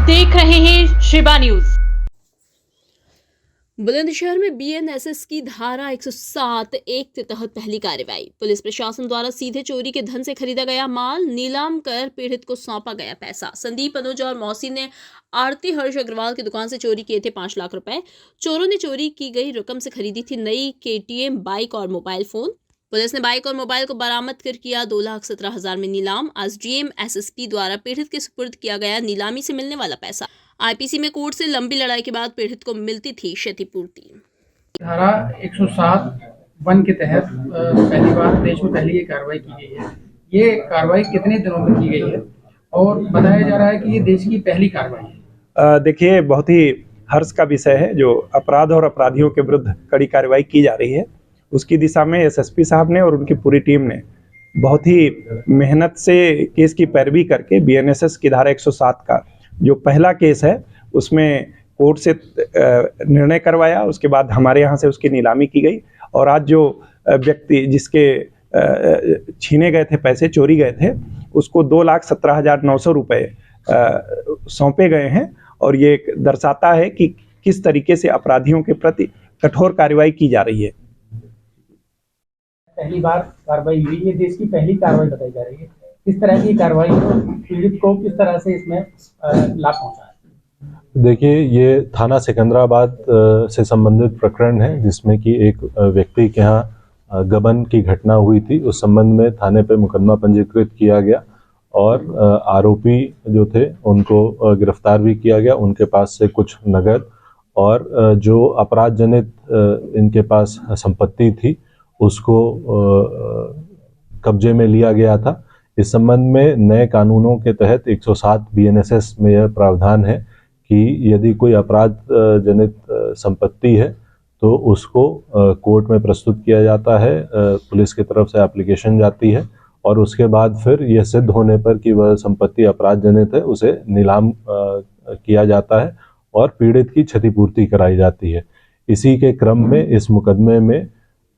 देख रहे हैं शिबा न्यूज। बुलंदशहर में बीएनएसएस की धारा 107(1) के तहत पहली कार्रवाई। पुलिस प्रशासन द्वारा सीधे चोरी के धन से खरीदा गया माल नीलाम कर पीड़ित को सौंपा गया पैसा। संदीप अनुज और मौसी ने आरती हर्ष अग्रवाल की दुकान से चोरी किए थे 5 लाख रुपए। चोरों ने चोरी की गई रकम से खरीदी थी नई केटीएम बाइक और मोबाइल फोन। पुलिस ने बाइक और मोबाइल को बरामद कर किया 2,17,000 में नीलाम। आज डीएम एसएसपी द्वारा पीड़ित के सुपुर्द किया गया नीलामी से मिलने वाला पैसा। आईपीसी में कोर्ट से लंबी लड़ाई के बाद पीड़ित को मिलती थी क्षतिपूर्ति। धारा 107(1) के तहत पहली बार देश में पहली ये कार्रवाई की गई है। ये कार्रवाई कितने दिनों में की गई है और बताया जा रहा है कि ये देश की पहली कार्रवाई है? देखिए, बहुत ही हर्ष का विषय है जो अपराध और अपराधियों के विरुद्ध कड़ी कार्रवाई की जा रही है। उसकी दिशा में एसएसपी साहब ने और उनकी पूरी टीम ने बहुत ही मेहनत से केस की पैरवी करके बीएनएसएस की धारा 107 का जो पहला केस है उसमें कोर्ट से निर्णय करवाया। उसके बाद हमारे यहाँ से उसकी नीलामी की गई और आज जो व्यक्ति जिसके छीने गए थे पैसे, चोरी गए थे, उसको 2,17,900 रुपये सौंपे गए हैं। और ये दर्शाता है कि किस तरीके से अपराधियों के प्रति कठोर कार्रवाई की जा रही है। पहली बार कार्रवाई हुई, ये देश की पहली कार्रवाई बताई जा रही है। किस तरह की कार्रवाई पीड़ित को किस तरह से इसमें लाभ पहुंचा है? देखिए, ये थाना सिकंदराबाद से संबंधित प्रकरण है जिसमें कि एक व्यक्ति के यहाँ गबन की घटना हुई थी। उस संबंध में थाने पे मुकदमा पंजीकृत किया गया और आरोपी जो थे उनको गिरफ्तार भी किया गया। उनके पास से कुछ नगद और जो अपराध जनित इनके पास संपत्ति थी उसको कब्जे में लिया गया था। इस संबंध में नए कानूनों के तहत 107 बीएनएसएस में यह प्रावधान है कि यदि कोई अपराध जनित संपत्ति है तो उसको कोर्ट में प्रस्तुत किया जाता है, पुलिस की तरफ से एप्लीकेशन जाती है और उसके बाद फिर यह सिद्ध होने पर कि वह संपत्ति अपराध जनित है उसे नीलाम किया जाता है और पीड़ित की क्षतिपूर्ति कराई जाती है। इसी के क्रम में इस मुकदमे में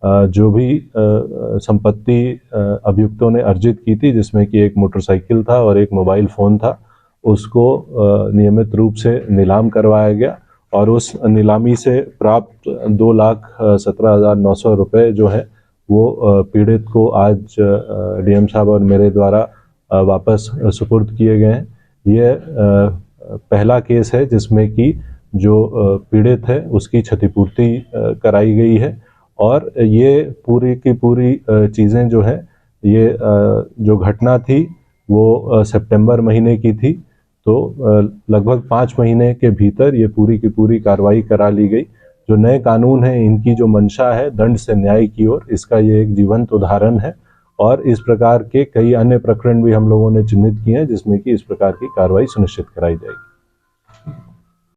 जो भी संपत्ति अभियुक्तों ने अर्जित की थी, जिसमें कि एक मोटरसाइकिल था और एक मोबाइल फ़ोन था, उसको नियमित रूप से नीलाम करवाया गया और उस नीलामी से प्राप्त 2,17,900 रुपये जो है वो पीड़ित को आज डीएम साहब और मेरे द्वारा वापस सुपुर्द किए गए हैं। यह पहला केस है जिसमें कि जो पीड़ित है उसकी क्षतिपूर्ति कराई गई है और ये पूरी की पूरी चीज़ें जो है, ये जो घटना थी वो सितंबर महीने की थी। तो लगभग 5 महीने के भीतर ये पूरी की पूरी कार्रवाई करा ली गई। जो नए कानून है इनकी जो मंशा है दंड से न्याय की ओर, इसका ये एक जीवंत उदाहरण है और इस प्रकार के कई अन्य प्रकरण भी हम लोगों ने चिन्हित किए हैं जिसमें कि इस प्रकार की कार्रवाई सुनिश्चित कराई जाएगी।